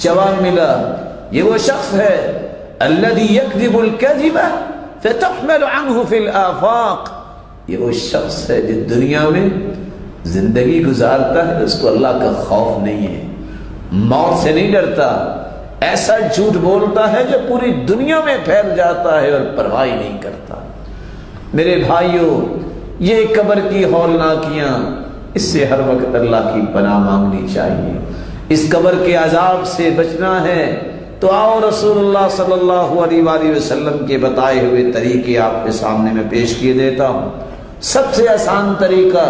جواب ملا، یہ وہ شخص ہے الذي يكذب الكذب فتحمل عنه في الآفاق، یہ وہ شخص ہے جو دنیا میں زندگی گزارتا ہے، اس کو اللہ کا خوف نہیں ہے، موت سے نہیں ڈرتا، ایسا جھوٹ بولتا ہے جو پوری دنیا میں پھیل جاتا ہے اور پرواہ نہیں کرتا۔ میرے بھائیوں، یہ قبر کی ہولناکیاں، اس سے ہر وقت اللہ کی پناہ مانگنی چاہیے۔ اس قبر کے عذاب سے بچنا ہے تو آؤ رسول اللہ صلی اللہ علیہ وآلہ وسلم کے بتائے ہوئے طریقے آپ کے سامنے میں پیش کیے دیتا ہوں۔ سب سے آسان طریقہ،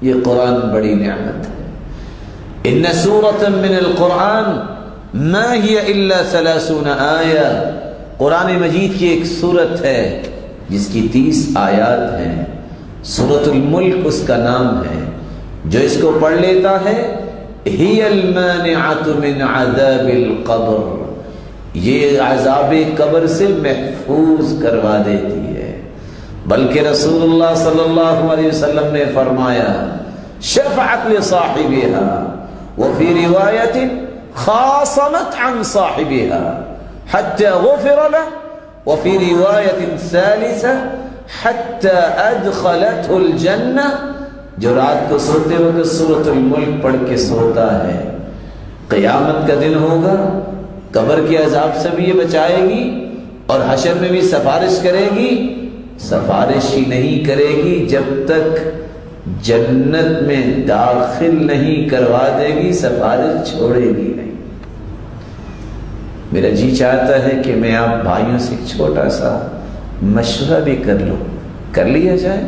یہ قرآن بڑی نعمت ہے۔ ان سورۃ من القرآن ما هي الا 30 آیہ، قرآن مجید کی ایک سورت ہے جس کی 30 آیات ہیں، سورۃ الملک اس کا نام ہے۔ جو اس کو پڑھ لیتا ہے ہی المانعۃ من عذاب القبر، یہ عذاب قبر سے محفوظ کروا دیتی ہے۔ بلکہ رسول اللہ صلی اللہ علیہ وسلم نے فرمایا شفعت لصاحبها وفی روایت خاصمت عن صاحبها حتى غفر له وفي رواية ثالثة حتى أدخلته الجنة، جو رات کو سوتے وقت سورۃ الملک پڑھ کے سوتا ہے، قیامت کا دن ہوگا، قبر کے عذاب سے بھی یہ بچائے گی اور حشر میں بھی سفارش کرے گی۔ سفارش ہی نہیں کرے گی جب تک جنت میں داخل نہیں کروا دے گی، سفارش چھوڑے گی نہیں۔ میرا جی چاہتا ہے کہ میں آپ بھائیوں سے ایک چھوٹا سا مشورہ بھی کر لوں، کر لیا جائے؟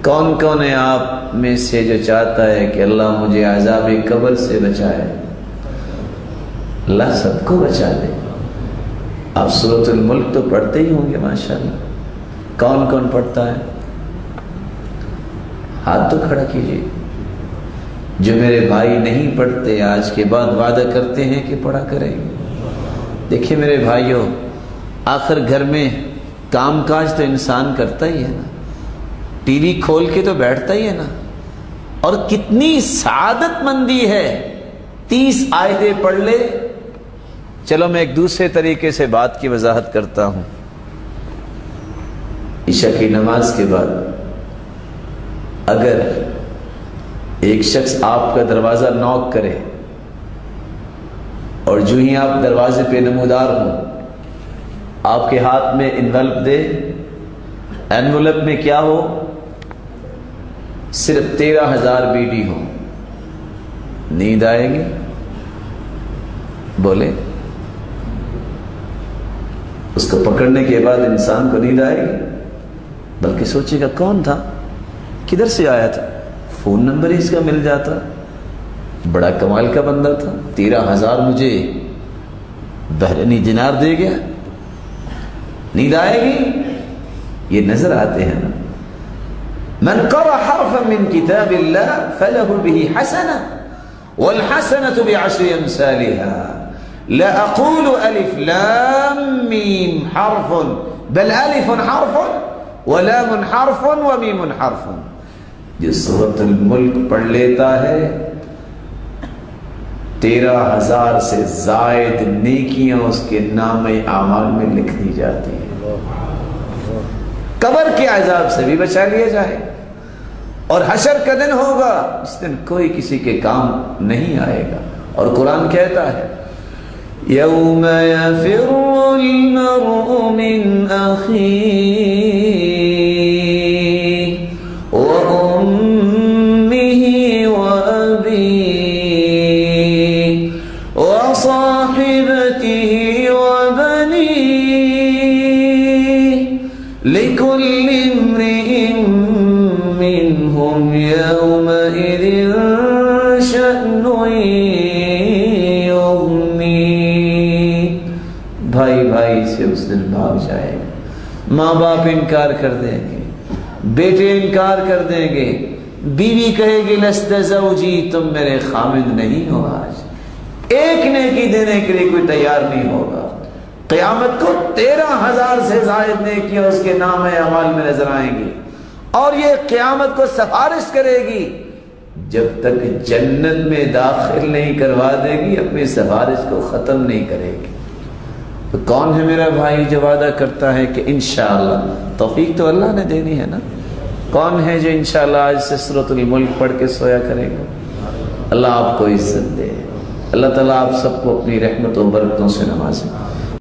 کون کون ہے آپ میں سے جو چاہتا ہے کہ اللہ مجھے عذاب قبر سے بچائے؟ اللہ سب کو بچا دے۔ آپ سورۃ الملک تو پڑھتے ہی ہوں گے ماشاءاللہ، کون کون پڑھتا ہے؟ ہاتھ تو کھڑا کیجیے۔ جو میرے بھائی نہیں پڑھتے آج کے بعد وعدہ کرتے ہیں کہ پڑھا کریں گے۔ دیکھیں میرے بھائیوں، آخر گھر میں کام کاج تو انسان کرتا ہی ہے نا، ٹی وی کھول کے تو بیٹھتا ہی ہے نا، اور کتنی سعادت مندی ہے 30 آیتیں پڑھ لے۔ چلو میں ایک دوسرے طریقے سے بات کی وضاحت کرتا ہوں۔ عشاء کی نماز کے بعد اگر ایک شخص آپ کا دروازہ نوک کرے اور جو ہی آپ دروازے پہ نمودار ہوں، آپ کے ہاتھ میں انویلپ دے، انویلپ میں کیا ہو؟ صرف 13,000 بیڈی ہو، نیند آئے گی؟ بولے، اس کو پکڑنے کے بعد انسان کو نیند آئے گی؟ بلکہ سوچے گا کون تھا، کدھر سے آیا تھا، فون نمبر ہی اس کا مل جاتا، بڑا کمال کا بندہ تھا، 13,000 مجھے بحرینی دینار دے گیا۔ نیند آئے گی؟ یہ نظر آتے ہیں نا۔ من قرأ حرفا من كتاب الله فله به حسنة والحسنة بعشر أمثالها لا أقول ألف لام ميم حرف بل ألف حرف ولام حرف وميم حرف۔ جو سورۃ الملک پڑھ لیتا ہے 13,000 سے زائد نیکیاں اس کے نام اعمال میں لکھ دی جاتی ہیں۔ قبر کے عذاب سے بھی بچا لیا جائے، اور حشر کا دن ہوگا، اس دن کوئی کسی کے کام نہیں آئے گا۔ اور قرآن کہتا ہے یوم یفر المرء من اخیہ لكل امرئ منهم يومئذ شأن يغنيه۔ بھائی بھائی سے اس دن بھاگ جائے گا، ماں باپ انکار کر دیں گے، بیٹے انکار کر دیں گے، بیوی کہے گی لست زوجی، تم میرے خامد نہیں ہو، آج ایک نیکی دینے کے لیے کوئی تیار نہیں ہوگا۔ قیامت کو 13,000 سے زائد نیکیاں اس کے نام اعمال میں نظر آئیں گی، اور یہ قیامت کو سفارش کرے گی جب تک جنت میں داخل نہیں کروا دے گی اپنی سفارش کو ختم نہیں کرے گی۔ تو کون ہے میرا بھائی جو وعدہ کرتا ہے کہ انشاءاللہ؟ توفیق تو اللہ نے دینی ہے نا۔ کون ہے جو انشاءاللہ آج سے سورۃ الملک پڑھ کے سویا کرے گا؟ اللہ آپ کو عزت دے، اللہ تعالیٰ آپ سب کو اپنی رحمت و برکتوں سے نوازے۔